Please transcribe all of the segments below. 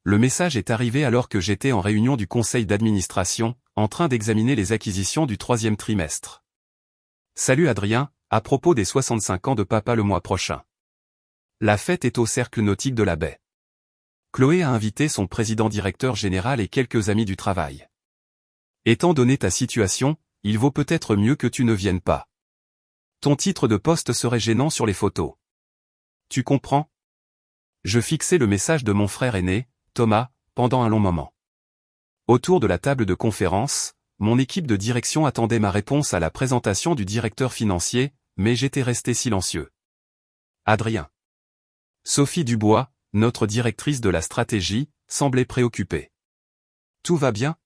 Le message est arrivé alors que j'étais en réunion du conseil d'administration, en train d'examiner les acquisitions du troisième trimestre. Salut Adrien, à propos des 65 ans de papa le mois prochain. La fête est au cercle nautique de la baie. Chloé a invité son président-directeur général et quelques amis du travail. Étant donné ta situation, il vaut peut-être mieux que tu ne viennes pas. Ton titre de poste serait gênant sur les photos. Tu comprends? Je fixai le message de mon frère aîné, Thomas, pendant un long moment. Autour de la table de conférence, mon équipe de direction attendait ma réponse à la présentation du directeur financier, mais j'étais resté silencieux. Adrien. Sophie Dubois, notre directrice de la stratégie, semblait préoccupée. Tout va bien?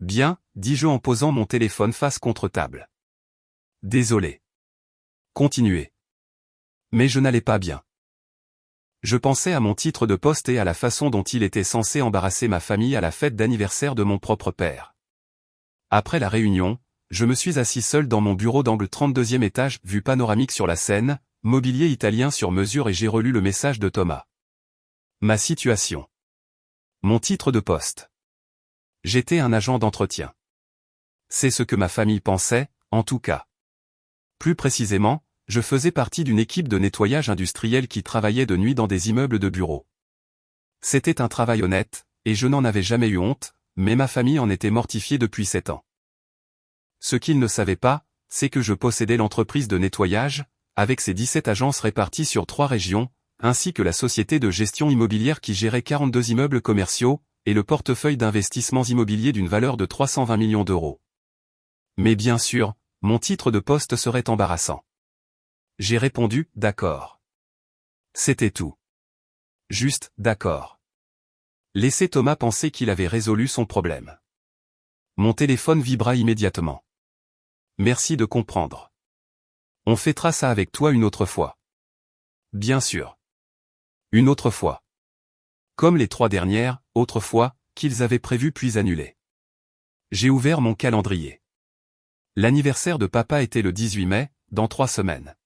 Bien, dis-je en posant mon téléphone face contre table. Désolé. Continuez. Mais je n'allais pas bien. Je pensais à mon titre de poste et à la façon dont il était censé embarrasser ma famille à la fête d'anniversaire de mon propre père. Après la réunion, je me suis assis seul dans mon bureau d'angle 32e étage, vue panoramique sur la Seine, mobilier italien sur mesure et j'ai relu le message de Thomas. Ma situation. Mon titre de poste. J'étais un agent d'entretien. C'est ce que ma famille pensait, en tout cas. Plus précisément, je faisais partie d'une équipe de nettoyage industriel qui travaillait de nuit dans des immeubles de bureaux. C'était un travail honnête, et je n'en avais jamais eu honte, mais ma famille en était mortifiée depuis 7 ans. Ce qu'ils ne savaient pas, c'est que je possédais l'entreprise de nettoyage, avec ses 17 agences réparties sur 3 régions, ainsi que la société de gestion immobilière qui gérait 42 immeubles commerciaux, et le portefeuille d'investissements immobiliers d'une valeur de 320 millions d'euros. Mais bien sûr, mon titre de poste serait embarrassant. J'ai répondu « d'accord ». C'était tout. Juste « d'accord ». Laissez Thomas penser qu'il avait résolu son problème. Mon téléphone vibra immédiatement. Merci de comprendre. On fêtera ça avec toi une autre fois. Bien sûr. Une autre fois. Comme les 3 dernières, autrefois, qu'ils avaient prévues puis annulées. J'ai ouvert mon calendrier. L'anniversaire de papa était le 18 mai, dans 3 semaines.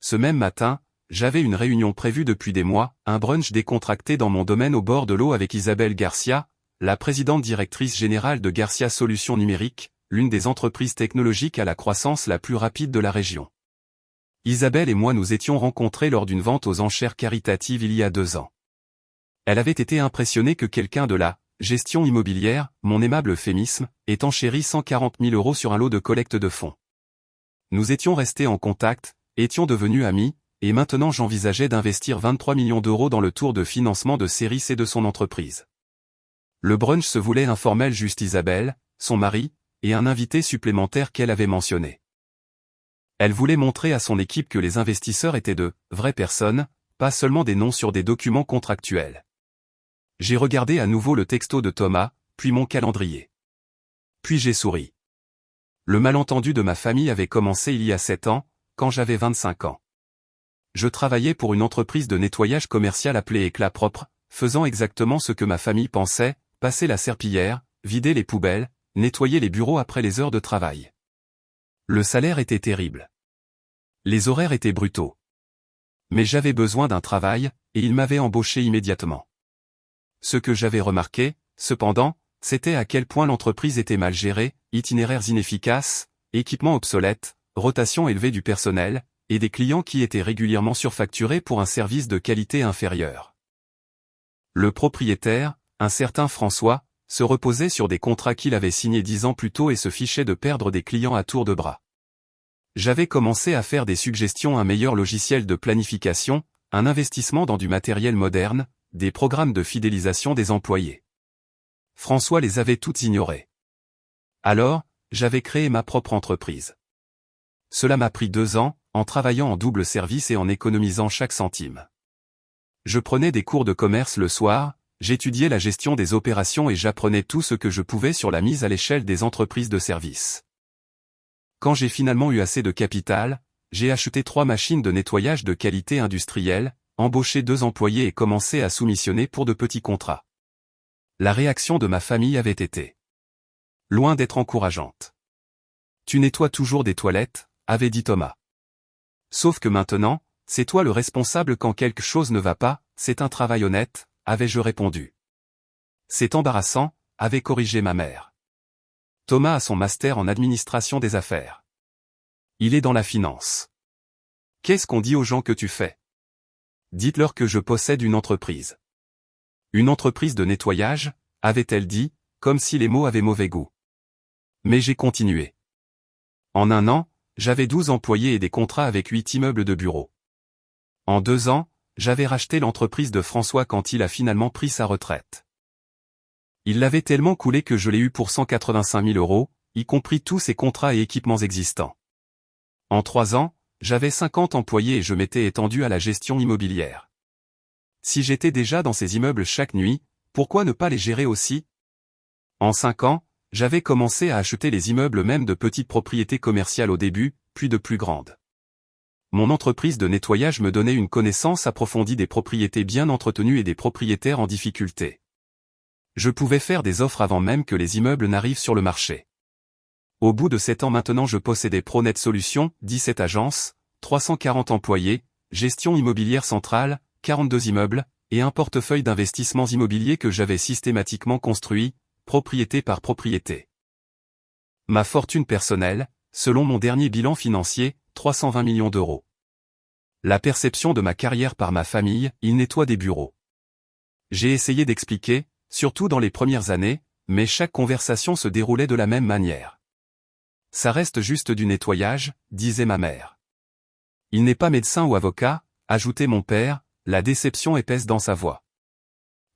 Ce même matin, j'avais une réunion prévue depuis des mois, un brunch décontracté dans mon domaine au bord de l'eau avec Isabelle Garcia, la présidente directrice générale de Garcia Solutions Numériques, l'une des entreprises technologiques à la croissance la plus rapide de la région. Isabelle et moi nous étions rencontrés lors d'une vente aux enchères caritatives il y a 2 ans. Elle avait été impressionnée que quelqu'un de la gestion immobilière, mon aimable euphémisme, ait enchéri 140 000 € sur un lot de collecte de fonds. Nous étions restés en contact, étions devenus amis, et maintenant j'envisageais d'investir 23 millions d'euros dans le tour de financement de série C de son entreprise. Le brunch se voulait informel, juste Isabelle, son mari, et un invité supplémentaire qu'elle avait mentionné. Elle voulait montrer à son équipe que les investisseurs étaient de vraies personnes, pas seulement des noms sur des documents contractuels. J'ai regardé à nouveau le texto de Thomas, puis mon calendrier. Puis j'ai souri. Le malentendu de ma famille avait commencé il y a 7 ans, quand j'avais 25 ans. Je travaillais pour une entreprise de nettoyage commercial appelée Éclat Propre, faisant exactement ce que ma famille pensait, passer la serpillière, vider les poubelles, nettoyer les bureaux après les heures de travail. Le salaire était terrible. Les horaires étaient brutaux. Mais j'avais besoin d'un travail, et ils m'avaient embauché immédiatement. Ce que j'avais remarqué, cependant, c'était à quel point l'entreprise était mal gérée, itinéraires inefficaces, équipements obsolètes, rotation élevée du personnel, et des clients qui étaient régulièrement surfacturés pour un service de qualité inférieure. Le propriétaire, un certain François, se reposait sur des contrats qu'il avait signés 10 ans plus tôt et se fichait de perdre des clients à tour de bras. J'avais commencé à faire des suggestions: un meilleur logiciel de planification, un investissement dans du matériel moderne, des programmes de fidélisation des employés. François les avait toutes ignorées. Alors, j'avais créé ma propre entreprise. Cela m'a pris 2 ans, en travaillant en double service et en économisant chaque centime. Je prenais des cours de commerce le soir, j'étudiais la gestion des opérations et j'apprenais tout ce que je pouvais sur la mise à l'échelle des entreprises de service. Quand j'ai finalement eu assez de capital, j'ai acheté 3 machines de nettoyage de qualité industrielle, embauché 2 employés et commencé à soumissionner pour de petits contrats. La réaction de ma famille avait été loin d'être encourageante. « Tu nettoies toujours des toilettes ?» avait dit Thomas. « Sauf que maintenant, c'est toi le responsable quand quelque chose ne va pas, c'est un travail honnête, avais-je répondu. C'est embarrassant, avait corrigé ma mère. Thomas a son master en administration des affaires. Il est dans la finance. Qu'est-ce qu'on dit aux gens que tu fais? Dites-leur que je possède une entreprise. Une entreprise de nettoyage, avait-elle dit, comme si les mots avaient mauvais goût. Mais j'ai continué. En un an, j'avais 12 employés et des contrats avec 8 immeubles de bureaux. En 2 ans, j'avais racheté l'entreprise de François quand il a finalement pris sa retraite. Il l'avait tellement coulé que je l'ai eu pour 185 000 €, y compris tous ses contrats et équipements existants. En 3 ans, j'avais 50 employés et je m'étais étendu à la gestion immobilière. Si j'étais déjà dans ces immeubles chaque nuit, pourquoi ne pas les gérer aussi? En 5 ans, j'avais commencé à acheter les immeubles même de petites propriétés commerciales au début, puis de plus grandes. Mon entreprise de nettoyage me donnait une connaissance approfondie des propriétés bien entretenues et des propriétaires en difficulté. Je pouvais faire des offres avant même que les immeubles n'arrivent sur le marché. Au bout de 7 ans maintenant je possédais ProNet Solutions, 17 agences, 340 employés, gestion immobilière centrale, 42 immeubles, et un portefeuille d'investissements immobiliers que j'avais systématiquement construit, propriété par propriété. Ma fortune personnelle, selon mon dernier bilan financier, 320 millions d'euros. La perception de ma carrière par ma famille, il nettoie des bureaux. J'ai essayé d'expliquer, surtout dans les premières années, mais chaque conversation se déroulait de la même manière. Ça reste juste du nettoyage, disait ma mère. Il n'est pas médecin ou avocat, ajoutait mon père, la déception épaisse dans sa voix.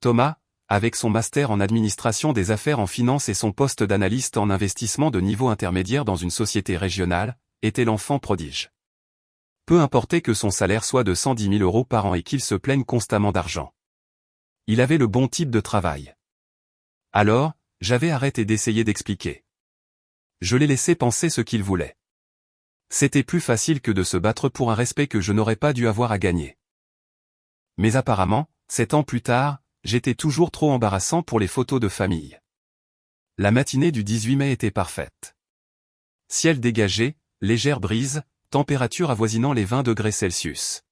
Thomas, avec son master en administration des affaires en finance et son poste d'analyste en investissement de niveau intermédiaire dans une société régionale, était l'enfant prodige. Peu importait que son salaire soit de 110 000 € par an et qu'il se plaigne constamment d'argent. Il avait le bon type de travail. Alors, j'avais arrêté d'essayer d'expliquer. Je l'ai laissé penser ce qu'il voulait. C'était plus facile que de se battre pour un respect que je n'aurais pas dû avoir à gagner. Mais apparemment, 7 ans plus tard, j'étais toujours trop embarrassant pour les photos de famille. La matinée du 18 mai était parfaite. Ciel dégagé, légère brise, température avoisinant les 20 degrés Celsius.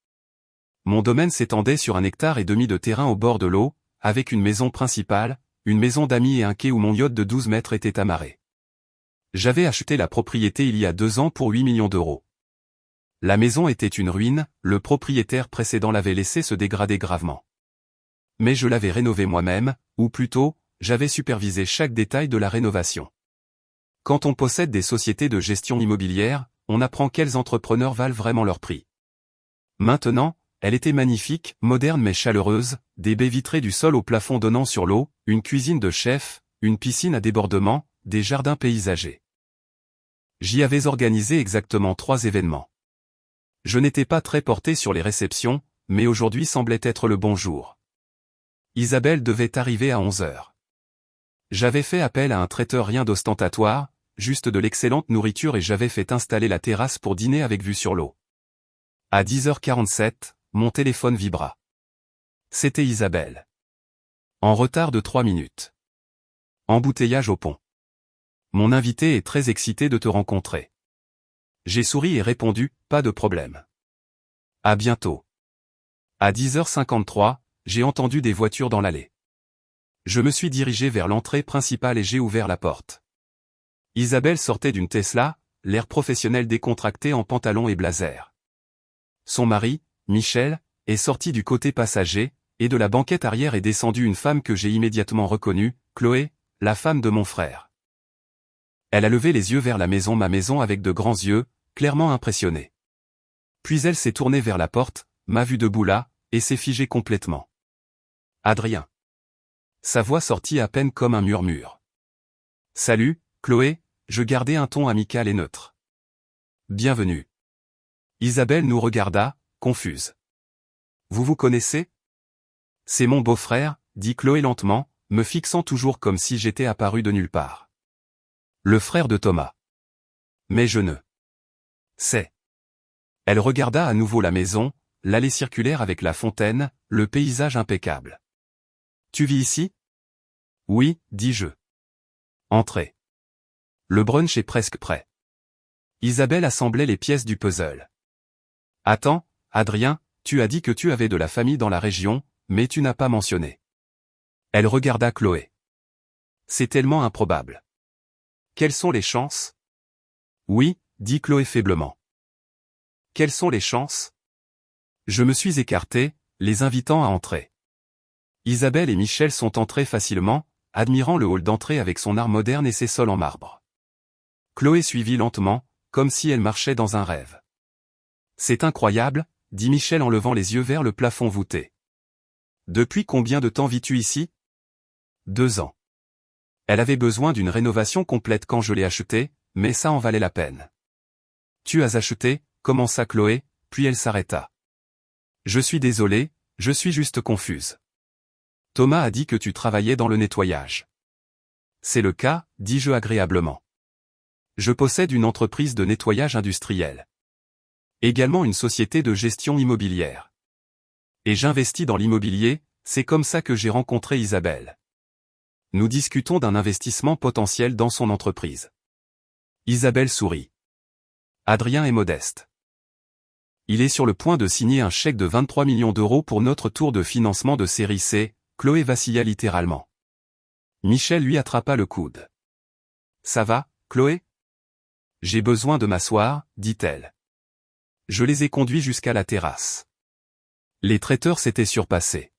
Mon domaine s'étendait sur 1,5 hectare de terrain au bord de l'eau, avec une maison principale, une maison d'amis et un quai où mon yacht de 12 mètres était amarré. J'avais acheté la propriété il y a 2 ans pour 8 millions d'euros. La maison était une ruine, le propriétaire précédent l'avait laissé se dégrader gravement. Mais je l'avais rénovée moi-même, ou plutôt, j'avais supervisé chaque détail de la rénovation. Quand on possède des sociétés de gestion immobilière, on apprend quels entrepreneurs valent vraiment leur prix. Maintenant, elle était magnifique, moderne mais chaleureuse, des baies vitrées du sol au plafond donnant sur l'eau, une cuisine de chef, une piscine à débordement, des jardins paysagers. J'y avais organisé exactement 3 événements. Je n'étais pas très porté sur les réceptions, mais aujourd'hui semblait être le bon jour. Isabelle devait arriver à 11 h. J'avais fait appel à un traiteur, rien d'ostentatoire, juste de l'excellente nourriture et j'avais fait installer la terrasse pour dîner avec vue sur l'eau. À 10h47, mon téléphone vibra. C'était Isabelle. En retard de 3 minutes. Embouteillage au pont. Mon invité est très excité de te rencontrer. J'ai souri et répondu, pas de problème. À bientôt. À 10h53, j'ai entendu des voitures dans l'allée. Je me suis dirigé vers l'entrée principale et j'ai ouvert la porte. Isabelle sortait d'une Tesla, l'air professionnel décontracté en pantalon et blazer. Son mari, Michel, est sorti du côté passager, et de la banquette arrière est descendue une femme que j'ai immédiatement reconnue, Chloé, la femme de mon frère. Elle a levé les yeux vers la maison, ma maison avec de grands yeux, clairement impressionnée. Puis elle s'est tournée vers la porte, m'a vu debout là, et s'est figée complètement. Adrien. Sa voix sortit à peine comme un murmure. Salut, Chloé, je gardais un ton amical et neutre. Bienvenue. Isabelle nous regarda, confuse. Vous vous connaissez? C'est mon beau-frère, dit Chloé lentement, me fixant toujours comme si j'étais apparu de nulle part. Le frère de Thomas. Mais je ne sais. Elle regarda à nouveau la maison, l'allée circulaire avec la fontaine, le paysage impeccable. Tu vis ici? Oui, dis-je. Entrez. Le brunch est presque prêt. Isabelle assemblait les pièces du puzzle. Attends, Adrien, tu as dit que tu avais de la famille dans la région, mais tu n'as pas mentionné. Elle regarda Chloé. C'est tellement improbable. Quelles sont les chances? Oui, dit Chloé faiblement. Quelles sont les chances? Je me suis écarté, les invitant à entrer. Isabelle et Michel sont entrés facilement, admirant le hall d'entrée avec son art moderne et ses sols en marbre. Chloé suivit lentement, comme si elle marchait dans un rêve. C'est incroyable, dit Michel en levant les yeux vers le plafond voûté. Depuis combien de temps vis-tu ici? 2 ans. Elle avait besoin d'une rénovation complète quand je l'ai achetée, mais ça en valait la peine. Tu as acheté, commença Chloé, puis elle s'arrêta. Je suis désolée, je suis juste confuse. Thomas a dit que tu travaillais dans le nettoyage. C'est le cas, dis-je agréablement. Je possède une entreprise de nettoyage industriel. Également une société de gestion immobilière. Et j'investis dans l'immobilier, c'est comme ça que j'ai rencontré Isabelle. Nous discutons d'un investissement potentiel dans son entreprise. Isabelle sourit. Adrien est modeste. Il est sur le point de signer un chèque de 23 millions d'euros pour notre tour de financement de série C, Chloé vacilla littéralement. Michel lui attrapa le coude. Ça va, Chloé? J'ai besoin de m'asseoir, dit-elle. Je les ai conduits jusqu'à la terrasse. Les traiteurs s'étaient surpassés.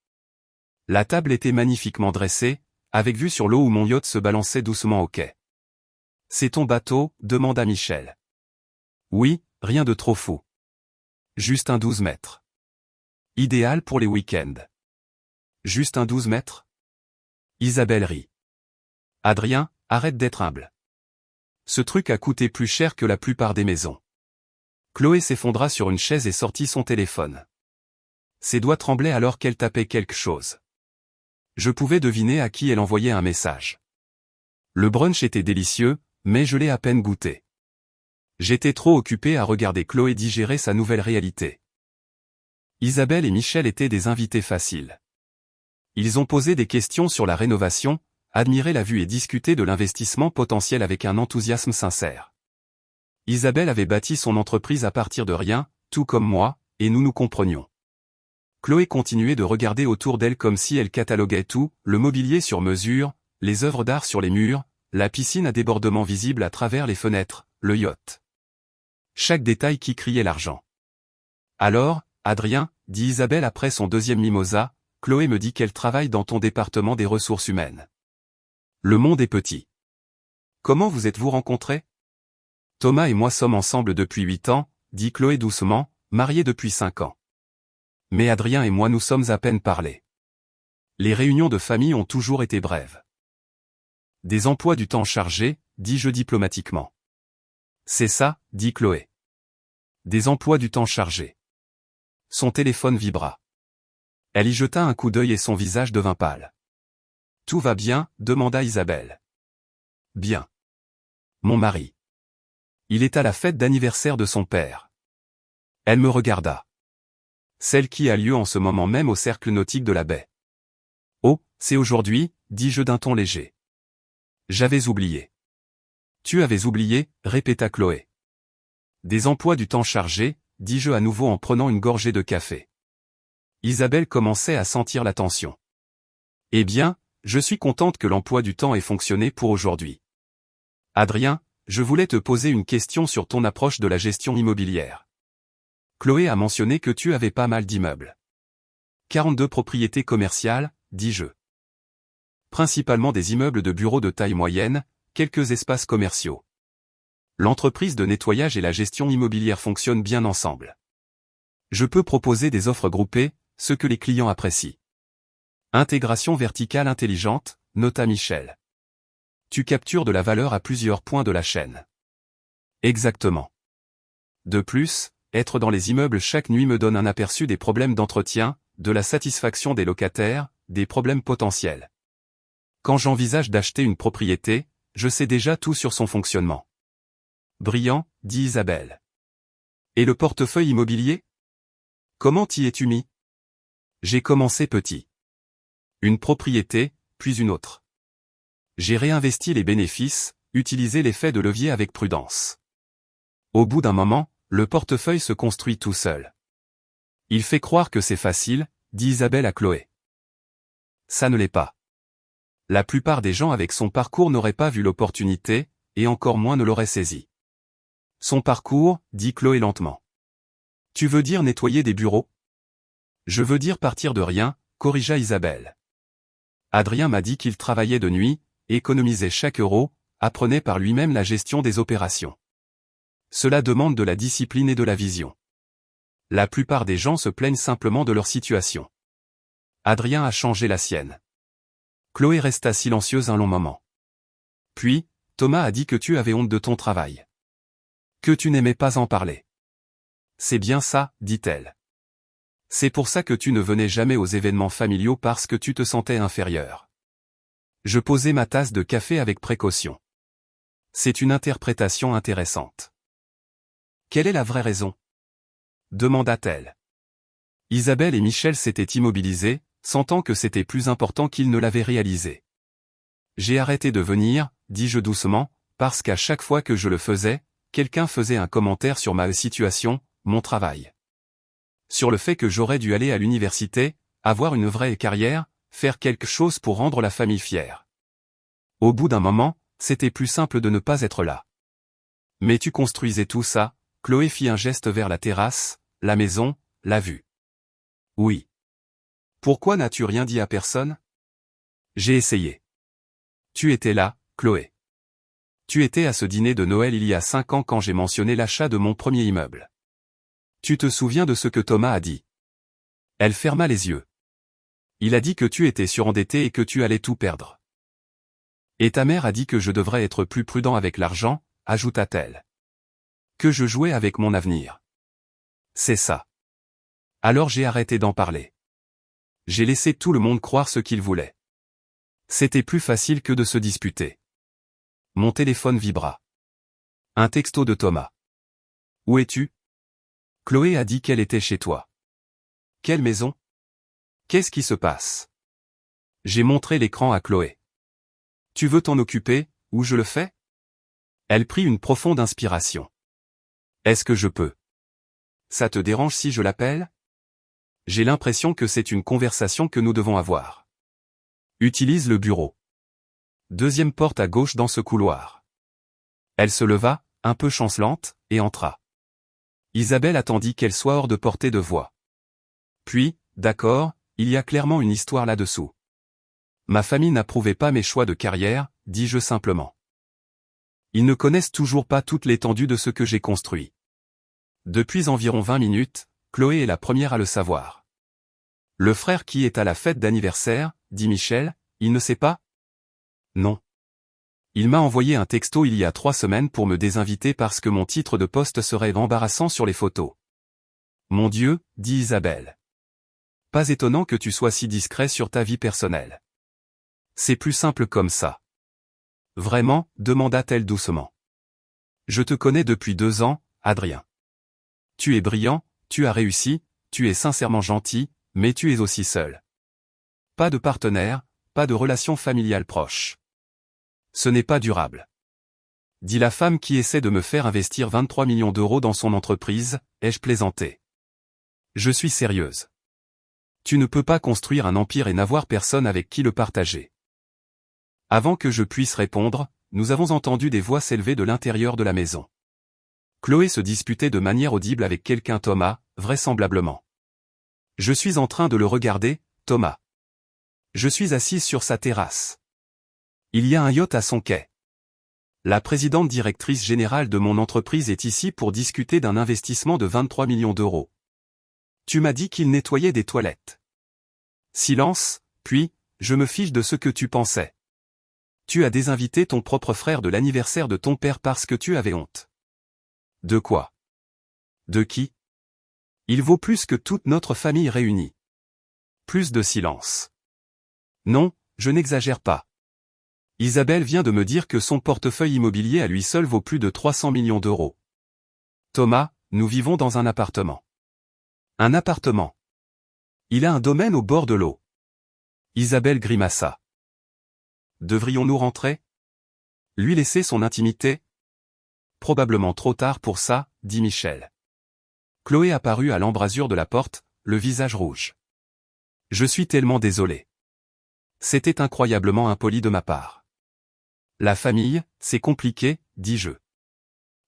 La table était magnifiquement dressée, avec vue sur l'eau où mon yacht se balançait doucement au quai. C'est ton bateau? Demanda Michel. Oui, rien de trop fou. Juste un 12 mètres. Idéal pour les week-ends. Juste un 12 mètres? Isabelle rit. Adrien, arrête d'être humble. Ce truc a coûté plus cher que la plupart des maisons. Chloé s'effondra sur une chaise et sortit son téléphone. Ses doigts tremblaient alors qu'elle tapait quelque chose. Je pouvais deviner à qui elle envoyait un message. Le brunch était délicieux, mais je l'ai à peine goûté. J'étais trop occupé à regarder Chloé digérer sa nouvelle réalité. Isabelle et Michel étaient des invités faciles. Ils ont posé des questions sur la rénovation, admiré la vue et discuté de l'investissement potentiel avec un enthousiasme sincère. Isabelle avait bâti son entreprise à partir de rien, tout comme moi, et nous nous comprenions. Chloé continuait de regarder autour d'elle comme si elle cataloguait tout, le mobilier sur mesure, les œuvres d'art sur les murs, la piscine à débordement visible à travers les fenêtres, le yacht. Chaque détail qui criait l'argent. Alors, Adrien, dit Isabelle après son deuxième mimosa, Chloé me dit qu'elle travaille dans ton département des ressources humaines. Le monde est petit. Comment vous êtes-vous rencontrés? Thomas et moi sommes ensemble depuis 8 ans, dit Chloé doucement, mariés depuis 5 ans. Mais Adrien et moi nous sommes à peine parlé. Les réunions de famille ont toujours été brèves. Des emplois du temps chargés, dis-je diplomatiquement. C'est ça, dit Chloé. Des emplois du temps chargés. Son téléphone vibra. Elle y jeta un coup d'œil et son visage devint pâle. Tout va bien? Demanda Isabelle. Bien. Mon mari. Il est à la fête d'anniversaire de son père. Elle me regarda. Celle qui a lieu en ce moment même au cercle nautique de la baie. Oh, c'est aujourd'hui, dis-je d'un ton léger. J'avais oublié. Tu avais oublié, répéta Chloé. Des emplois du temps chargés, dis-je à nouveau en prenant une gorgée de café. Isabelle commençait à sentir la tension. Eh bien, je suis contente que l'emploi du temps ait fonctionné pour aujourd'hui. Adrien, je voulais te poser une question sur ton approche de la gestion immobilière. Chloé a mentionné que tu avais pas mal d'immeubles. 42 propriétés commerciales, dis-je. Principalement des immeubles de bureaux de taille moyenne, quelques espaces commerciaux. L'entreprise de nettoyage et la gestion immobilière fonctionnent bien ensemble. Je peux proposer des offres groupées, ce que les clients apprécient. Intégration verticale intelligente, nota Michel. Tu captures de la valeur à plusieurs points de la chaîne. Exactement. De plus, être dans les immeubles chaque nuit me donne un aperçu des problèmes d'entretien, de la satisfaction des locataires, des problèmes potentiels. Quand j'envisage d'acheter une propriété, je sais déjà tout sur son fonctionnement. Brillant, dit Isabelle. Et le portefeuille immobilier? Comment t'y es-tu mis? J'ai commencé petit. Une propriété, puis une autre. J'ai réinvesti les bénéfices, utilisé l'effet de levier avec prudence. Au bout d'un moment, le portefeuille se construit tout seul. Il fait croire que c'est facile, dit Isabelle à Chloé. Ça ne l'est pas. La plupart des gens avec son parcours n'auraient pas vu l'opportunité, et encore moins ne l'auraient saisi. Son parcours, dit Chloé lentement. Tu veux dire nettoyer des bureaux? Je veux dire partir de rien, corrigea Isabelle. Adrien m'a dit qu'il travaillait de nuit, économisait chaque euro, apprenait par lui-même la gestion des opérations. Cela demande de la discipline et de la vision. La plupart des gens se plaignent simplement de leur situation. Adrien a changé la sienne. Chloé resta silencieuse un long moment. Puis, Thomas a dit que tu avais honte de ton travail. Que tu n'aimais pas en parler. C'est bien ça, dit-elle. C'est pour ça que tu ne venais jamais aux événements familiaux parce que tu te sentais inférieur. Je posais ma tasse de café avec précaution. C'est une interprétation intéressante. Quelle est la vraie raison? Demanda-t-elle. Isabelle et Michel s'étaient immobilisés, sentant que c'était plus important qu'ils ne l'avaient réalisé. J'ai arrêté de venir, dis-je doucement, parce qu'à chaque fois que je le faisais, quelqu'un faisait un commentaire sur ma situation, mon travail. Sur le fait que j'aurais dû aller à l'université, avoir une vraie carrière, faire quelque chose pour rendre la famille fière. Au bout d'un moment, c'était plus simple de ne pas être là. Mais tu construisais tout ça, Chloé fit un geste vers la terrasse, la maison, la vue. Oui. Pourquoi n'as-tu rien dit à personne? J'ai essayé. Tu étais là, Chloé. Tu étais à ce dîner de Noël il y a 5 ans quand j'ai mentionné l'achat de mon premier immeuble. Tu te souviens de ce que Thomas a dit? Elle ferma les yeux. Il a dit que tu étais surendetté et que tu allais tout perdre. Et ta mère a dit que je devrais être plus prudent avec l'argent, ajouta-t-elle. Que je jouais avec mon avenir. C'est ça. Alors j'ai arrêté d'en parler. J'ai laissé tout le monde croire ce qu'il voulait. C'était plus facile que de se disputer. Mon téléphone vibra. Un texto de Thomas. Où es-tu? Chloé a dit qu'elle était chez toi. Quelle maison? Qu'est-ce qui se passe? J'ai montré l'écran à Chloé. Tu veux t'en occuper, ou je le fais? Elle prit une profonde inspiration. Est-ce que je peux? Ça te dérange si je l'appelle? J'ai l'impression que c'est une conversation que nous devons avoir. Utilise le bureau. Deuxième porte à gauche dans ce couloir. Elle se leva, un peu chancelante, et entra. Isabelle attendit qu'elle soit hors de portée de voix. Puis, d'accord, il y a clairement une histoire là-dessous. Ma famille n'approuvait pas mes choix de carrière, dis-je simplement. Ils ne connaissent toujours pas toute l'étendue de ce que j'ai construit. Depuis environ 20 minutes, Chloé est la première à le savoir. Le frère qui est à la fête d'anniversaire, dit Michel, il ne sait pas? Non. Il m'a envoyé un texto il y a 3 semaines pour me désinviter parce que mon titre de poste serait embarrassant sur les photos. Mon Dieu, dit Isabelle. Pas étonnant que tu sois si discret sur ta vie personnelle. C'est plus simple comme ça. Vraiment, demanda-t-elle doucement. Je te connais depuis 2 ans, Adrien. Tu es brillant, tu as réussi, tu es sincèrement gentil, mais tu es aussi seul. Pas de partenaire, pas de relation familiale proche. Ce n'est pas durable. Dit la femme qui essaie de me faire investir 23 millions d'euros dans son entreprise, ai-je plaisanté. Je suis sérieuse. Tu ne peux pas construire un empire et n'avoir personne avec qui le partager. Avant que je puisse répondre, nous avons entendu des voix s'élever de l'intérieur de la maison. Chloé se disputait de manière audible avec quelqu'un Thomas, vraisemblablement. Je suis en train de le regarder, Thomas. Je suis assise sur sa terrasse. Il y a un yacht à son quai. La présidente directrice générale de mon entreprise est ici pour discuter d'un investissement de 23 millions d'euros. Tu m'as dit qu'il nettoyait des toilettes. Silence, puis, je me fiche de ce que tu pensais. Tu as désinvité ton propre frère de l'anniversaire de ton père parce que tu avais honte. De quoi? De qui? Il vaut plus que toute notre famille réunie. Plus de silence. Non, je n'exagère pas. Isabelle vient de me dire que son portefeuille immobilier à lui seul vaut plus de 300 millions d'euros. Thomas, nous vivons dans un appartement. Un appartement. Il a un domaine au bord de l'eau. Isabelle grimaça. Devrions-nous rentrer? Lui laisser son intimité? Probablement trop tard pour ça, dit Michel. Chloé apparut à l'embrasure de la porte, le visage rouge. Je suis tellement désolé. C'était incroyablement impoli de ma part. La famille, c'est compliqué, dis-je.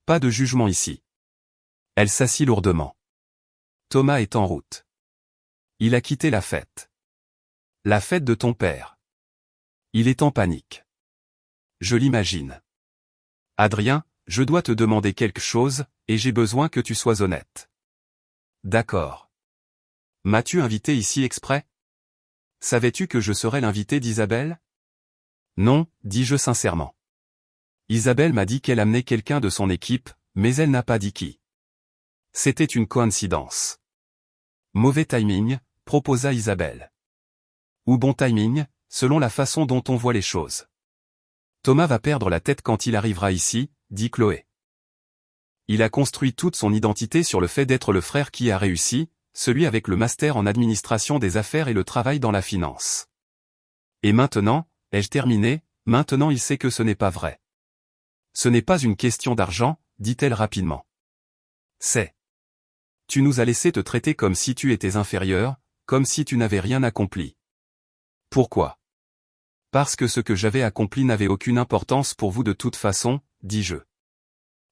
Pas de jugement ici. Elle s'assit lourdement. Thomas est en route. Il a quitté la fête. La fête de ton père. Il est en panique. Je l'imagine. Adrien, je dois te demander quelque chose, et j'ai besoin que tu sois honnête. D'accord. M'as-tu invité ici exprès? Savais-tu que je serais l'invité d'Isabelle? Non, dis-je sincèrement. Isabelle m'a dit qu'elle amenait quelqu'un de son équipe, mais elle n'a pas dit qui. C'était une coïncidence. Mauvais timing, proposa Isabelle. Ou bon timing, selon la façon dont on voit les choses. Thomas va perdre la tête quand il arrivera ici, dit Chloé. Il a construit toute son identité sur le fait d'être le frère qui a réussi, celui avec le master en administration des affaires et le travail dans la finance. Et maintenant, ai-je terminé, maintenant il sait que ce n'est pas vrai. Ce n'est pas une question d'argent, dit-elle rapidement. C'est. Tu nous as laissé te traiter comme si tu étais inférieur, comme si tu n'avais rien accompli. Pourquoi? Parce que ce que j'avais accompli n'avait aucune importance pour vous de toute façon, dis-je.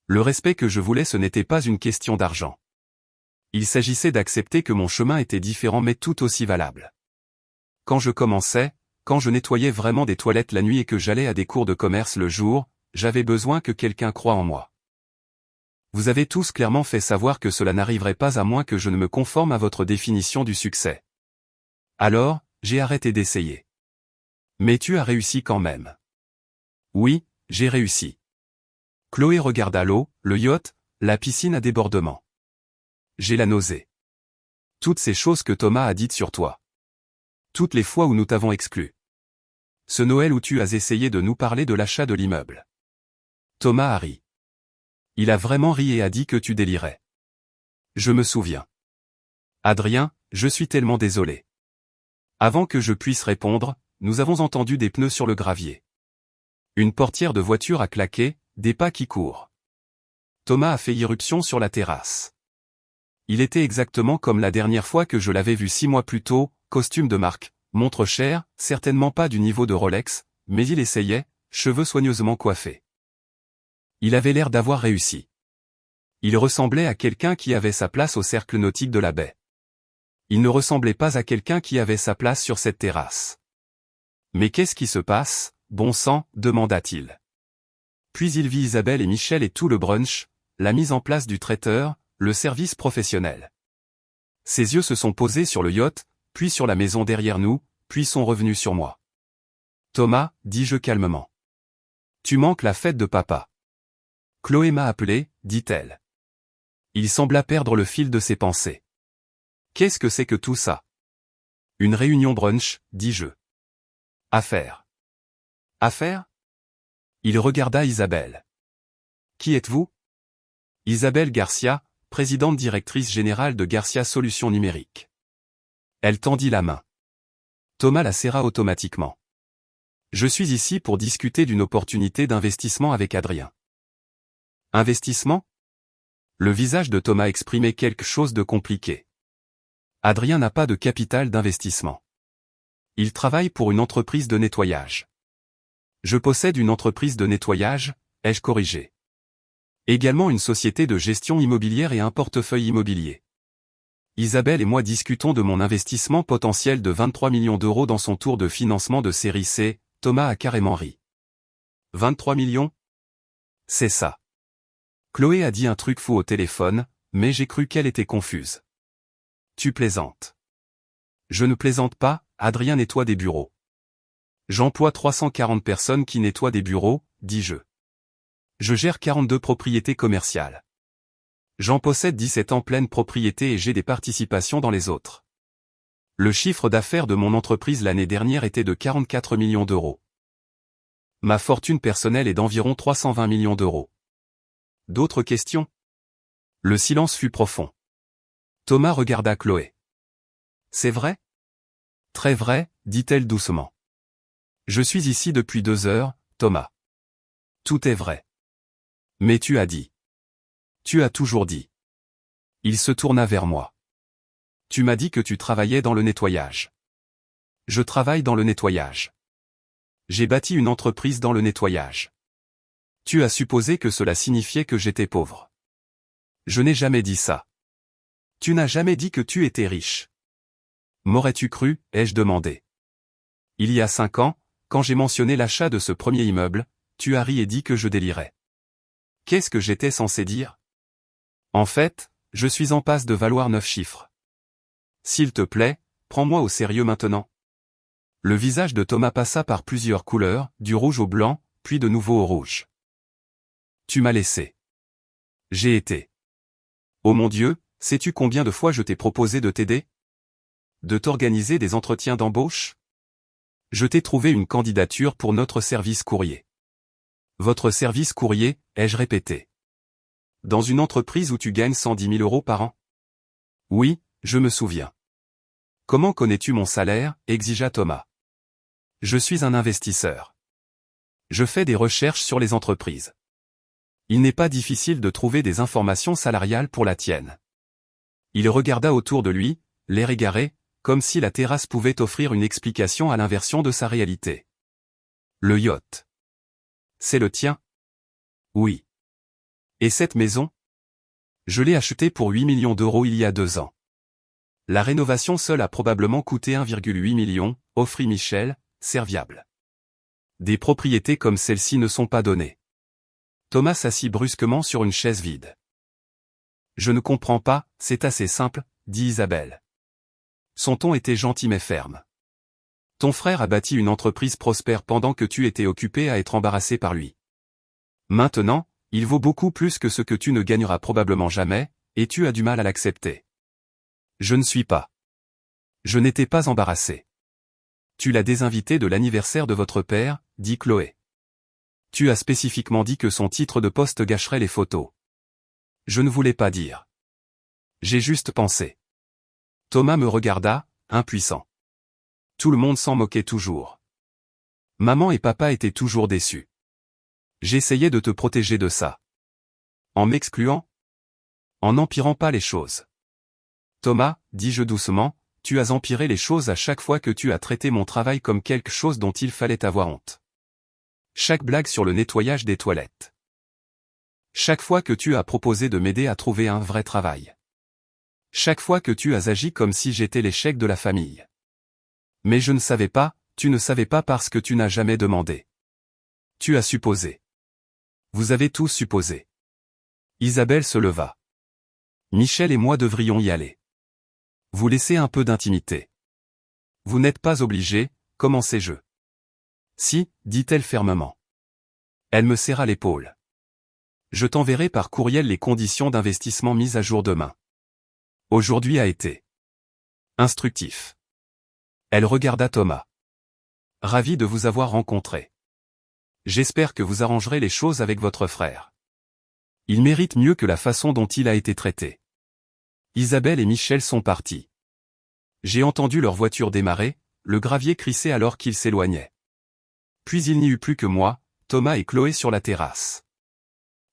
Le respect que je voulais, ce n'était pas une question d'argent. Il s'agissait d'accepter que mon chemin était différent mais tout aussi valable. Quand je commençais, quand je nettoyais vraiment des toilettes la nuit et que j'allais à des cours de commerce le jour, j'avais besoin que quelqu'un croie en moi. Vous avez tous clairement fait savoir que cela n'arriverait pas à moins que je ne me conforme à votre définition du succès. Alors, j'ai arrêté d'essayer. Mais tu as réussi quand même. Oui, j'ai réussi. Chloé regarda l'eau, le yacht, la piscine à débordement. J'ai la nausée. Toutes ces choses que Thomas a dites sur toi. Toutes les fois où nous t'avons exclu. Ce Noël où tu as essayé de nous parler de l'achat de l'immeuble. Thomas a ri. Il a vraiment ri et a dit que tu délirais. Je me souviens. Adrien, je suis tellement désolé. Avant que je puisse répondre, nous avons entendu des pneus sur le gravier. Une portière de voiture a claqué, des pas qui courent. Thomas a fait irruption sur la terrasse. Il était exactement comme la dernière fois que je l'avais vu 6 mois plus tôt, costume de marque, montre chère, certainement pas du niveau de Rolex, mais il essayait, cheveux soigneusement coiffés. Il avait l'air d'avoir réussi. Il ressemblait à quelqu'un qui avait sa place au cercle nautique de la baie. Il ne ressemblait pas à quelqu'un qui avait sa place sur cette terrasse. Mais qu'est-ce qui se passe, bon sang, demanda-t-il. Puis il vit Isabelle et Michel et tout le brunch, la mise en place du traiteur, le service professionnel. Ses yeux se sont posés sur le yacht, puis sur la maison derrière nous, puis sont revenus sur moi. Thomas, dis-je calmement. Tu manques la fête de papa. Chloé m'a appelé, dit-elle. Il sembla perdre le fil de ses pensées. Qu'est-ce que c'est que tout ça? Une réunion brunch, dis-je. Affaire. Affaire? Il regarda Isabelle. Qui êtes-vous? Isabelle Garcia, présidente directrice générale de Garcia Solutions Numériques. Elle tendit la main. Thomas la serra automatiquement. Je suis ici pour discuter d'une opportunité d'investissement avec Adrien. Investissement? Le visage de Thomas exprimait quelque chose de compliqué. Adrien n'a pas de capital d'investissement. Il travaille pour une entreprise de nettoyage. Je possède une entreprise de nettoyage, ai-je corrigé. Également une société de gestion immobilière et un portefeuille immobilier. Isabelle et moi discutons de mon investissement potentiel de 23 millions d'euros dans son tour de financement de série C, Thomas a carrément ri. 23 millions? C'est ça. Chloé a dit un truc fou au téléphone, mais j'ai cru qu'elle était confuse. Tu plaisantes. Je ne plaisante pas, Adrien nettoie des bureaux. J'emploie 340 personnes qui nettoient des bureaux, dis-je. Je gère 42 propriétés commerciales. J'en possède 17 en pleine propriété et j'ai des participations dans les autres. Le chiffre d'affaires de mon entreprise l'année dernière était de 44 millions d'euros. Ma fortune personnelle est d'environ 320 millions d'euros. D'autres questions? Le silence fut profond. Thomas regarda Chloé. C'est vrai? Très vrai, dit-elle doucement. Je suis ici depuis 2 heures, Thomas. Tout est vrai. Mais tu as dit. Tu as toujours dit. Il se tourna vers moi. Tu m'as dit que tu travaillais dans le nettoyage. Je travaille dans le nettoyage. J'ai bâti une entreprise dans le nettoyage. Tu as supposé que cela signifiait que j'étais pauvre. Je n'ai jamais dit ça. Tu n'as jamais dit que tu étais riche. M'aurais-tu cru, ai-je demandé. Il y a 5 ans, quand j'ai mentionné l'achat de ce premier immeuble, tu as ri et dit que je délirais. Qu'est-ce que j'étais censé dire? En fait, je suis en passe de valoir 9 chiffres. S'il te plaît, prends-moi au sérieux maintenant. Le visage de Thomas passa par plusieurs couleurs, du rouge au blanc, puis de nouveau au rouge. Tu m'as laissé. J'ai été. Oh mon Dieu, sais-tu combien de fois je t'ai proposé de t'aider? De t'organiser des entretiens d'embauche? Je t'ai trouvé une candidature pour notre service courrier. Votre service courrier, ai-je répété. Dans une entreprise où tu gagnes 110 000 € par an? Oui, je me souviens. Comment connais-tu mon salaire, exigea Thomas. Je suis un investisseur. Je fais des recherches sur les entreprises. Il n'est pas difficile de trouver des informations salariales pour la tienne. Il regarda autour de lui, l'air égaré, comme si la terrasse pouvait offrir une explication à l'inversion de sa réalité. Le yacht. C'est le tien? Oui. Et cette maison? Je l'ai achetée pour 8 millions d'euros il y a 2 ans. La rénovation seule a probablement coûté 1,8 million, offrit Michel, serviable. Des propriétés comme celle-ci ne sont pas données. Thomas s'assit brusquement sur une chaise vide. Je ne comprends pas, c'est assez simple, dit Isabelle. Son ton était gentil mais ferme. Ton frère a bâti une entreprise prospère pendant que tu étais occupé à être embarrassé par lui. Maintenant, il vaut beaucoup plus que ce que tu ne gagneras probablement jamais, et tu as du mal à l'accepter. Je ne suis pas. Je n'étais pas embarrassé. Tu l'as désinvité de l'anniversaire de votre père, dit Chloé. Tu as spécifiquement dit que son titre de poste gâcherait les photos. Je ne voulais pas dire. J'ai juste pensé. Thomas me regarda, impuissant. Tout le monde s'en moquait toujours. Maman et papa étaient toujours déçus. J'essayais de te protéger de ça. En m'excluant? En n'empirant pas les choses. Thomas, dis-je doucement, tu as empiré les choses à chaque fois que tu as traité mon travail comme quelque chose dont il fallait avoir honte. Chaque blague sur le nettoyage des toilettes. Chaque fois que tu as proposé de m'aider à trouver un vrai travail. Chaque fois que tu as agi comme si j'étais l'échec de la famille. Mais je ne savais pas, tu ne savais pas parce que tu n'as jamais demandé. Tu as supposé. Vous avez tous supposé. Isabelle se leva. Michel et moi devrions y aller. Vous laissez un peu d'intimité. Vous n'êtes pas obligé, commençai-je. Si, dit-elle fermement. Elle me serra l'épaule. Je t'enverrai par courriel les conditions d'investissement mises à jour demain. Aujourd'hui a été instructif. Elle regarda Thomas. Ravi de vous avoir rencontré. J'espère que vous arrangerez les choses avec votre frère. Il mérite mieux que la façon dont il a été traité. Isabelle et Michel sont partis. J'ai entendu leur voiture démarrer, le gravier crisser alors qu'ils s'éloignaient. Puis il n'y eut plus que moi, Thomas et Chloé sur la terrasse.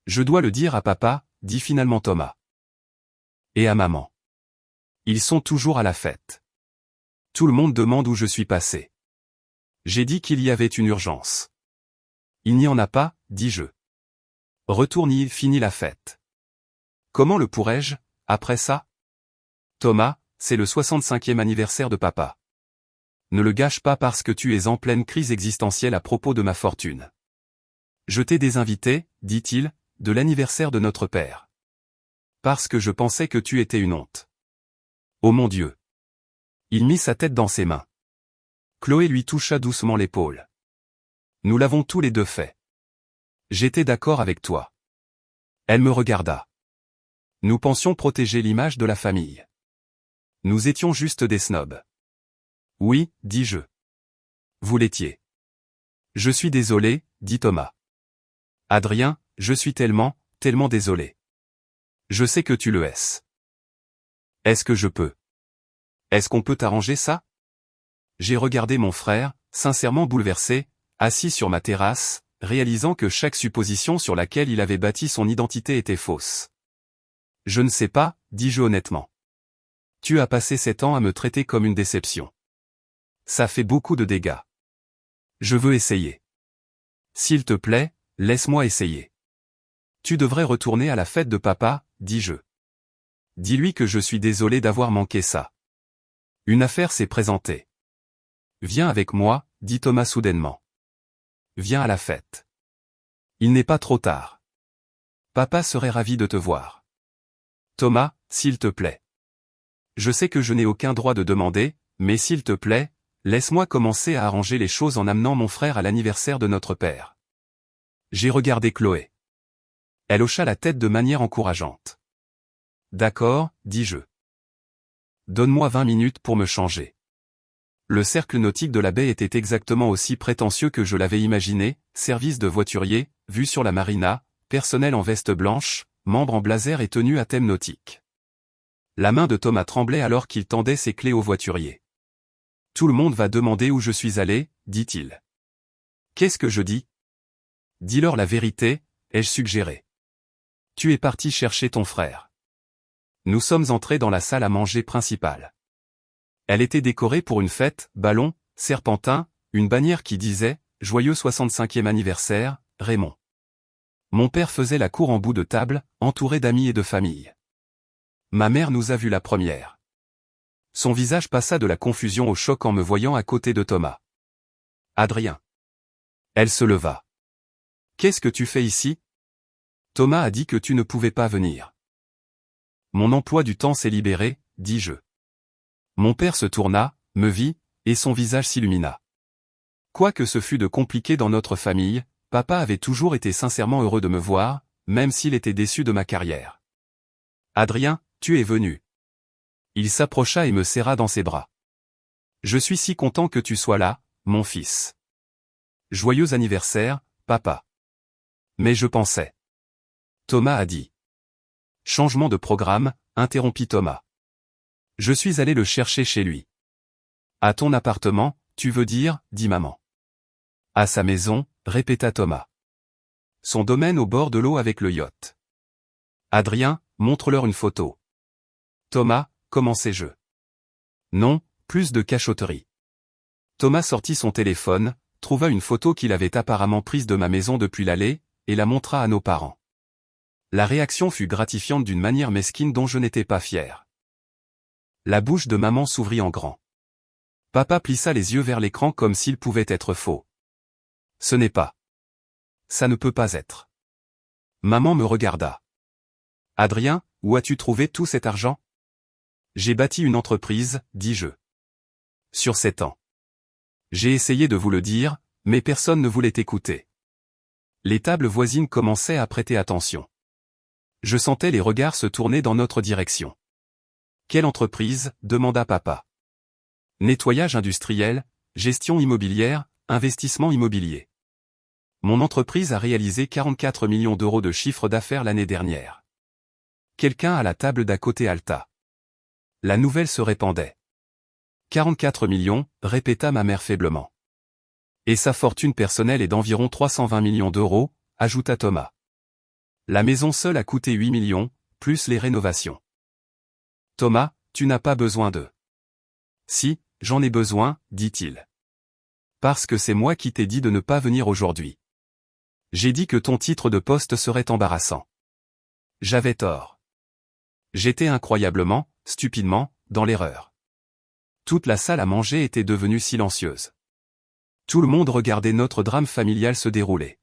Je dois le dire à papa, dit finalement Thomas. Et à maman. Ils sont toujours à la fête. Tout le monde demande où je suis passé. J'ai dit qu'il y avait une urgence. Il n'y en a pas, dis-je. Retourne y finit la fête. Comment le pourrais-je, après ça? Thomas, c'est le 65e anniversaire de papa. Ne le gâche pas parce que tu es en pleine crise existentielle à propos de ma fortune. Je t'ai désinvité, dit-il, de l'anniversaire de notre père. Parce que je pensais que tu étais une honte. Oh mon Dieu. Il mit sa tête dans ses mains. Chloé lui toucha doucement l'épaule. Nous l'avons tous les deux fait. J'étais d'accord avec toi. Elle me regarda. Nous pensions protéger l'image de la famille. Nous étions juste des snobs. Oui, dis-je. Vous l'étiez. Je suis désolé, dit Thomas. Adrien, je suis tellement désolé. Je sais que tu le es. Est-ce que je peux? Est-ce qu'on peut arranger ça? J'ai regardé mon frère, sincèrement bouleversé, assis sur ma terrasse, réalisant que chaque supposition sur laquelle il avait bâti son identité était fausse. Je ne sais pas, dis-je honnêtement. Tu as passé 7 ans à me traiter comme une déception. Ça fait beaucoup de dégâts. Je veux essayer. S'il te plaît, laisse-moi essayer. Tu devrais retourner à la fête de papa, dis-je. Dis-lui que je suis désolé d'avoir manqué ça. Une affaire s'est présentée. Viens avec moi, dit Thomas soudainement. Viens à la fête. Il n'est pas trop tard. Papa serait ravi de te voir. Thomas, s'il te plaît. Je sais que je n'ai aucun droit de demander, mais s'il te plaît, laisse-moi commencer à arranger les choses en amenant mon frère à l'anniversaire de notre père. J'ai regardé Chloé. Elle hocha la tête de manière encourageante. D'accord, dis-je. Donne-moi 20 minutes pour me changer. Le cercle nautique de la baie était exactement aussi prétentieux que je l'avais imaginé, service de voiturier, vue sur la marina, personnel en veste blanche, membres en blazer et tenue à thème nautique. La main de Thomas tremblait alors qu'il tendait ses clés au voiturier. Tout le monde va demander où je suis allé, dit-il. Qu'est-ce que je dis? Dis-leur la vérité, ai-je suggéré. Tu es parti chercher ton frère. Nous sommes entrés dans la salle à manger principale. Elle était décorée pour une fête, ballons, serpentins, une bannière qui disait « Joyeux 65e anniversaire, Raymond ». Mon père faisait la cour en bout de table, entouré d'amis et de famille. Ma mère nous a vus la première. Son visage passa de la confusion au choc en me voyant à côté de Thomas. Adrien. Elle se leva. Qu'est-ce que tu fais ici? Thomas a dit que tu ne pouvais pas venir. Mon emploi du temps s'est libéré, dis-je. Mon père se tourna, me vit, et son visage s'illumina. Quoi que ce fût de compliqué dans notre famille, papa avait toujours été sincèrement heureux de me voir, même s'il était déçu de ma carrière. Adrien, tu es venu. Il s'approcha et me serra dans ses bras. Je suis si content que tu sois là, mon fils. Joyeux anniversaire, papa. Mais je pensais. Thomas a dit. Changement de programme, interrompit Thomas. Je suis allé le chercher chez lui. À ton appartement, tu veux dire, dit maman. À sa maison, répéta Thomas. Son domaine au bord de l'eau avec le yacht. Adrien, montre-leur une photo. Thomas, commençai-je. Non, plus de cachotterie. Thomas sortit son téléphone, trouva une photo qu'il avait apparemment prise de ma maison depuis l'allée, et la montra à nos parents. La réaction fut gratifiante d'une manière mesquine dont je n'étais pas fier. La bouche de maman s'ouvrit en grand. Papa plissa les yeux vers l'écran comme s'il pouvait être faux. Ce n'est pas. Ça ne peut pas être. Maman me regarda. Adrien, où as-tu trouvé tout cet argent? J'ai bâti une entreprise, dis-je. Sur 7 ans. J'ai essayé de vous le dire, mais personne ne voulait écouter. Les tables voisines commençaient à prêter attention. Je sentais les regards se tourner dans notre direction. Quelle entreprise? Demanda papa. Nettoyage industriel, gestion immobilière, investissement immobilier. Mon entreprise a réalisé 44 millions d'euros de chiffre d'affaires l'année dernière. Quelqu'un à la table d'à côté halta. La nouvelle se répandait. 44 millions, répéta ma mère faiblement. Et sa fortune personnelle est d'environ 320 millions d'euros, ajouta Thomas. La maison seule a coûté 8 millions, plus les rénovations. Thomas, tu n'as pas besoin de... Si, j'en ai besoin, dit-il. Parce que c'est moi qui t'ai dit de ne pas venir aujourd'hui. J'ai dit que ton titre de poste serait embarrassant. J'avais tort. J'étais incroyablement, stupidement, dans l'erreur. Toute la salle à manger était devenue silencieuse. Tout le monde regardait notre drame familial se dérouler.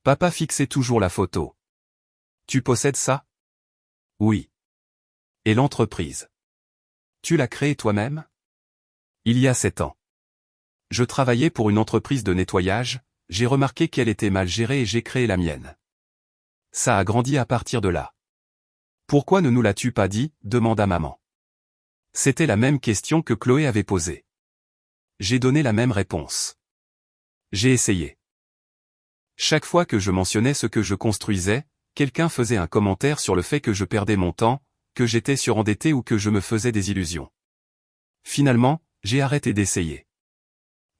Papa fixait toujours la photo. Tu possèdes ça? Oui. Et l'entreprise? Tu l'as créée toi-même? Il y a 7 ans. Je travaillais pour une entreprise de nettoyage, j'ai remarqué qu'elle était mal gérée et j'ai créé la mienne. Ça a grandi à partir de là. Pourquoi ne nous l'as-tu pas dit? Demanda maman. C'était la même question que Chloé avait posée. J'ai donné la même réponse. J'ai essayé. Chaque fois que je mentionnais ce que je construisais, quelqu'un faisait un commentaire sur le fait que je perdais mon temps, que j'étais surendetté ou que je me faisais des illusions. Finalement, j'ai arrêté d'essayer.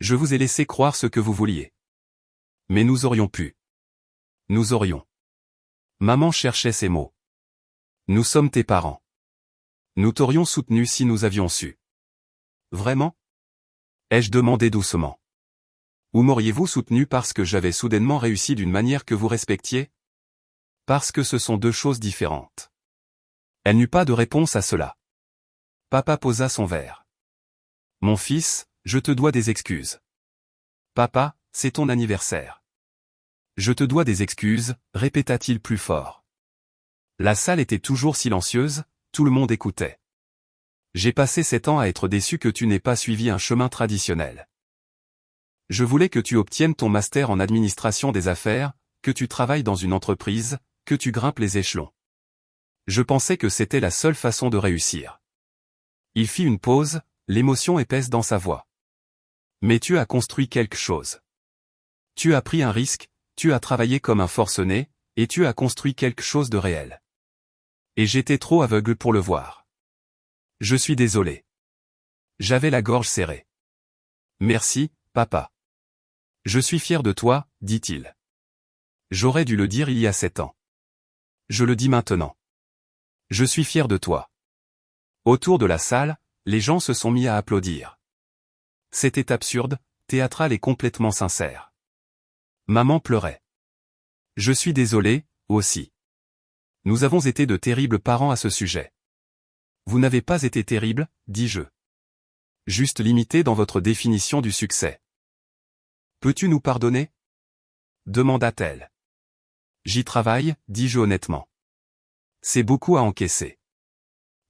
Je vous ai laissé croire ce que vous vouliez. Mais nous aurions pu. Nous aurions. Maman cherchait ces mots. Nous sommes tes parents. Nous t'aurions soutenu si nous avions su. Vraiment? ai-je demandé doucement. Ou m'auriez-vous soutenu parce que j'avais soudainement réussi d'une manière que vous respectiez? Parce que ce sont deux choses différentes. Elle n'eut pas de réponse à cela. Papa posa son verre. Mon fils, je te dois des excuses. Papa, c'est ton anniversaire. Je te dois des excuses, répéta-t-il plus fort. La salle était toujours silencieuse, tout le monde écoutait. J'ai passé 7 ans à être déçu que tu n'aies pas suivi un chemin traditionnel. Je voulais que tu obtiennes ton master en administration des affaires, que tu travailles dans une entreprise, que tu grimpes les échelons. Je pensais que c'était la seule façon de réussir. Il fit une pause, l'émotion épaisse dans sa voix. Mais tu as construit quelque chose. Tu as pris un risque, tu as travaillé comme un forcené, et tu as construit quelque chose de réel. Et j'étais trop aveugle pour le voir. Je suis désolé. J'avais la gorge serrée. Merci, papa. Je suis fier de toi, dit-il. J'aurais dû le dire il y a 7 ans. Je le dis maintenant. Je suis fier de toi. Autour de la salle, les gens se sont mis à applaudir. C'était absurde, théâtral et complètement sincère. Maman pleurait. Je suis désolé, aussi. Nous avons été de terribles parents à ce sujet. Vous n'avez pas été terrible, dis-je. Juste limité dans votre définition du succès. Peux-tu nous pardonner? Demanda-t-elle. J'y travaille, dis-je honnêtement. C'est beaucoup à encaisser.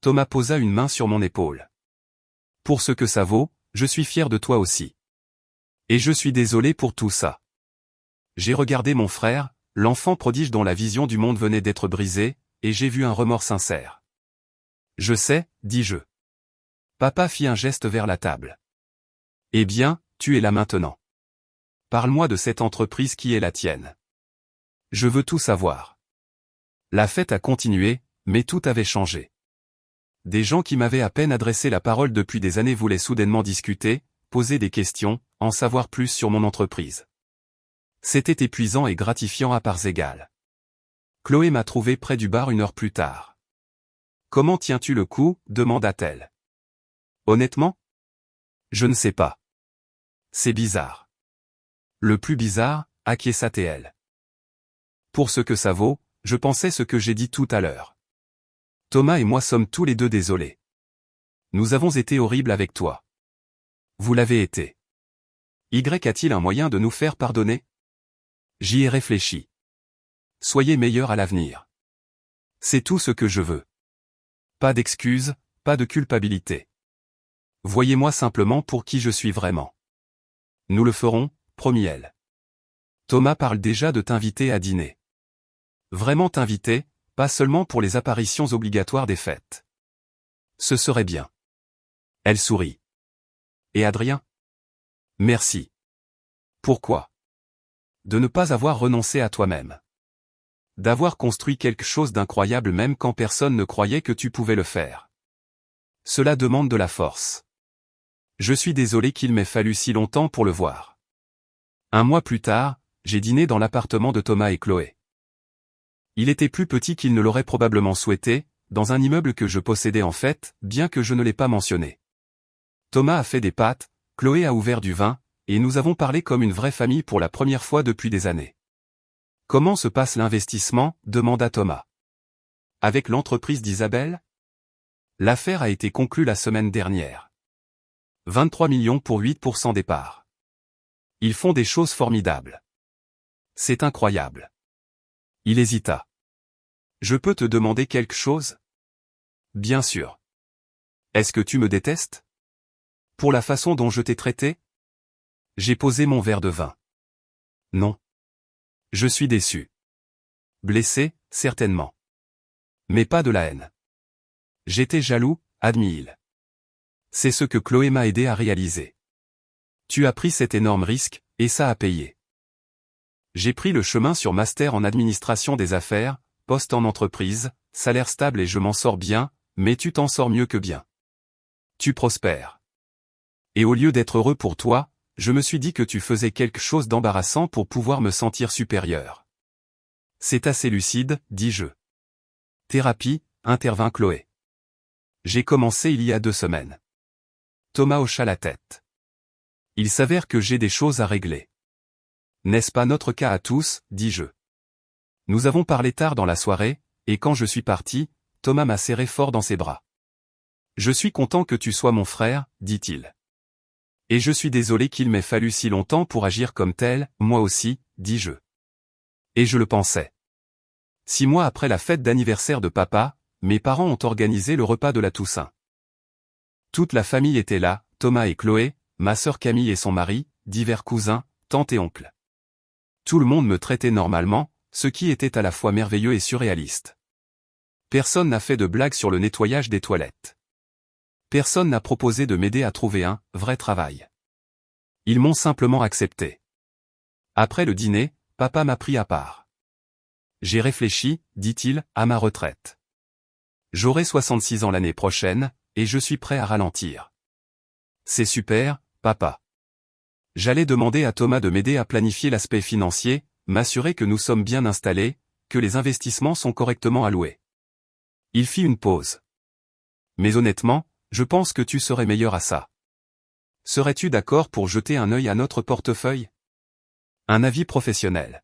Thomas posa une main sur mon épaule. Pour ce que ça vaut, je suis fier de toi aussi. Et je suis désolé pour tout ça. J'ai regardé mon frère, l'enfant prodige dont la vision du monde venait d'être brisée, et j'ai vu un remords sincère. Je sais, dis-je. Papa fit un geste vers la table. Eh bien, tu es là maintenant. Parle-moi de cette entreprise qui est la tienne. Je veux tout savoir. La fête a continué, mais tout avait changé. Des gens qui m'avaient à peine adressé la parole depuis des années voulaient soudainement discuter, poser des questions, en savoir plus sur mon entreprise. C'était épuisant et gratifiant à parts égales. Chloé m'a trouvé près du bar 1 heure plus tard. Comment tiens-tu le coup? Demanda-t-elle. Honnêtement? Je ne sais pas. C'est bizarre. Le plus bizarre, acquiesça-t-elle. Pour ce que ça vaut, je pensais ce que j'ai dit tout à l'heure. Thomas et moi sommes tous les deux désolés. Nous avons été horribles avec toi. Vous l'avez été. Y a-t-il un moyen de nous faire pardonner? J'y ai réfléchi. Soyez meilleurs à l'avenir. C'est tout ce que je veux. Pas d'excuses, pas de culpabilité. Voyez-moi simplement pour qui je suis vraiment. Nous le ferons, promit-elle. Thomas parle déjà de t'inviter à dîner. Vraiment t'inviter, pas seulement pour les apparitions obligatoires des fêtes. Ce serait bien. Elle sourit. Et Adrien? Merci. Pourquoi? De ne pas avoir renoncé à toi-même. D'avoir construit quelque chose d'incroyable même quand personne ne croyait que tu pouvais le faire. Cela demande de la force. Je suis désolé qu'il m'ait fallu si longtemps pour le voir. 1 mois plus tard, j'ai dîné dans l'appartement de Thomas et Chloé. Il était plus petit qu'il ne l'aurait probablement souhaité, dans un immeuble que je possédais en fait, bien que je ne l'ai pas mentionné. Thomas a fait des pâtes, Chloé a ouvert du vin, et nous avons parlé comme une vraie famille pour la première fois depuis des années. Comment se passe l'investissement? Demanda Thomas. Avec l'entreprise d'Isabelle? L'affaire a été conclue la semaine dernière. 23 millions pour 8% des parts. Ils font des choses formidables. C'est incroyable. Il hésita. Je peux te demander quelque chose? Bien sûr. Est-ce que tu me détestes? Pour la façon dont je t'ai traité? J'ai posé mon verre de vin. Non. Je suis déçu. Blessé, certainement. Mais pas de la haine. J'étais jaloux, admit-il. C'est ce que Chloé m'a aidé à réaliser. Tu as pris cet énorme risque, et ça a payé. J'ai pris le chemin sur master en administration des affaires, poste en entreprise, salaire stable et je m'en sors bien, mais tu t'en sors mieux que bien. Tu prospères. Et au lieu d'être heureux pour toi, je me suis dit que tu faisais quelque chose d'embarrassant pour pouvoir me sentir supérieur. C'est assez lucide, dis-je. Thérapie, intervint Chloé. J'ai commencé il y a 2 semaines. Thomas hocha la tête. Il s'avère que j'ai des choses à régler. N'est-ce pas notre cas à tous, dis-je. Nous avons parlé tard dans la soirée, et quand je suis parti, Thomas m'a serré fort dans ses bras. Je suis content que tu sois mon frère, dit-il. Et je suis désolé qu'il m'ait fallu si longtemps pour agir comme tel, moi aussi, dis-je. Et je le pensais. 6 mois après la fête d'anniversaire de papa, mes parents ont organisé le repas de la Toussaint. Toute la famille était là, Thomas et Chloé, ma sœur Camille et son mari, divers cousins, tantes et oncles. Tout le monde me traitait normalement, ce qui était à la fois merveilleux et surréaliste. Personne n'a fait de blagues sur le nettoyage des toilettes. Personne n'a proposé de m'aider à trouver un vrai travail. Ils m'ont simplement accepté. Après le dîner, papa m'a pris à part. J'ai réfléchi, dit-il, à ma retraite. J'aurai 66 ans l'année prochaine, et je suis prêt à ralentir. C'est super, papa. J'allais demander à Thomas de m'aider à planifier l'aspect financier, m'assurer que nous sommes bien installés, que les investissements sont correctement alloués. Il fit une pause. Mais honnêtement, je pense que tu serais meilleur à ça. Serais-tu d'accord pour jeter un œil à notre portefeuille? Un avis professionnel.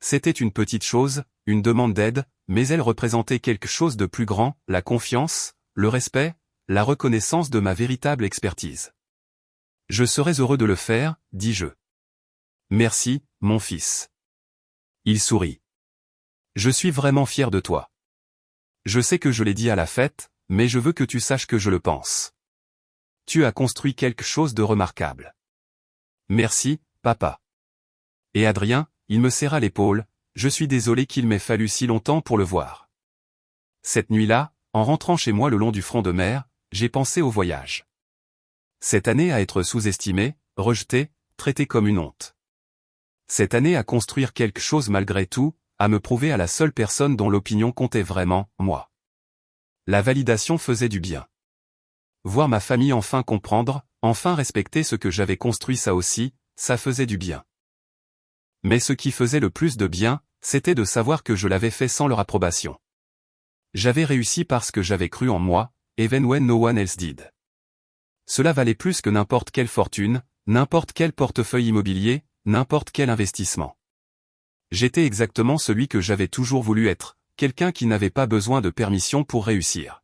C'était une petite chose, une demande d'aide, mais elle représentait quelque chose de plus grand, la confiance, le respect, la reconnaissance de ma véritable expertise. Je serais heureux de le faire, dis-je. Merci, mon fils. Il sourit. Je suis vraiment fier de toi. Je sais que je l'ai dit à la fête, mais je veux que tu saches que je le pense. Tu as construit quelque chose de remarquable. Merci, papa. Et Adrien, il me serra l'épaule, je suis désolé qu'il m'ait fallu si longtemps pour le voir. Cette nuit-là, en rentrant chez moi le long du front de mer, j'ai pensé au voyage. Cette année à être sous-estimée, rejetée, traitée comme une honte. Cette année à construire quelque chose malgré tout, à me prouver à la seule personne dont l'opinion comptait vraiment, moi. La validation faisait du bien. Voir ma famille enfin comprendre, enfin respecter ce que j'avais construit, ça aussi, ça faisait du bien. Mais ce qui faisait le plus de bien, c'était de savoir que je l'avais fait sans leur approbation. J'avais réussi parce que j'avais cru en moi, even when no one else did. Cela valait plus que n'importe quelle fortune, n'importe quel portefeuille immobilier, n'importe quel investissement. J'étais exactement celui que j'avais toujours voulu être, quelqu'un qui n'avait pas besoin de permission pour réussir.